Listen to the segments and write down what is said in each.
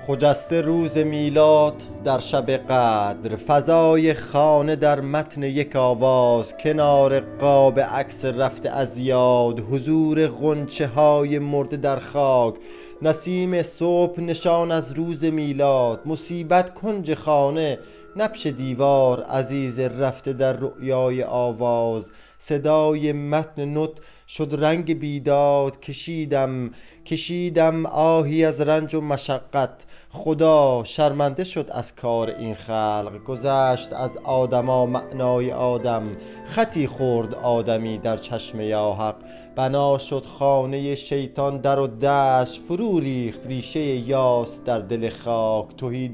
خجسته روز میلاد در شب قدر، فضای خانه در متن یک آواز، کنار قاب عکس رفته از یاد، حضور غنچه های مرده در خاک، نسیم صبح نشان از روز میلاد، مصیبت کنج خانه نبش دیوار، عزیز رفته در رؤیای آواز، صدای متن نط شد رنگ بیداد، کشیدم آهی از رنج و مشقت، خدا شرمنده شد از کار این خلق، گذشت از آدما معنای آدم، خطی خورد آدمی در چشم یا حق، بنا شد خانه شیطان در و دشت، فرو ریخت ریشه یاس در دل خاک، تهی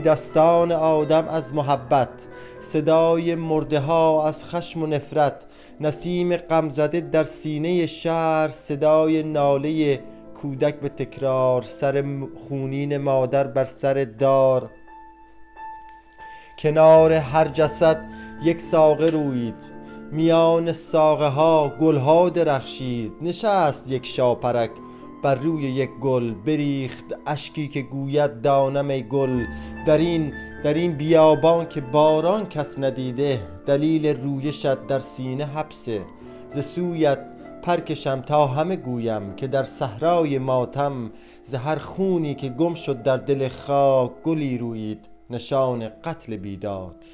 دستان آدم از محبت، صدای مرده ها از خشم و نفرت، نسیم غمزده در سینه شهر، صدای ناله کودک به تکرار، سر خونین مادر بر سر دار، کنار هر جسد یک ساقه رویید، میان ساقه ها گل ها درخشید، نشست یک شاپرک بر روی یک گل، بریخت اشکی که گوید دانم ای گل، در این بیابان که باران کس ندیده، دلیل رویشت در سینه حبسه، ز سویت پرکشم تا همه گویم که در صحرای ماتم، ز هر خونی که گم شد در دل خاک، گلی رویید نشان قتل بیداد.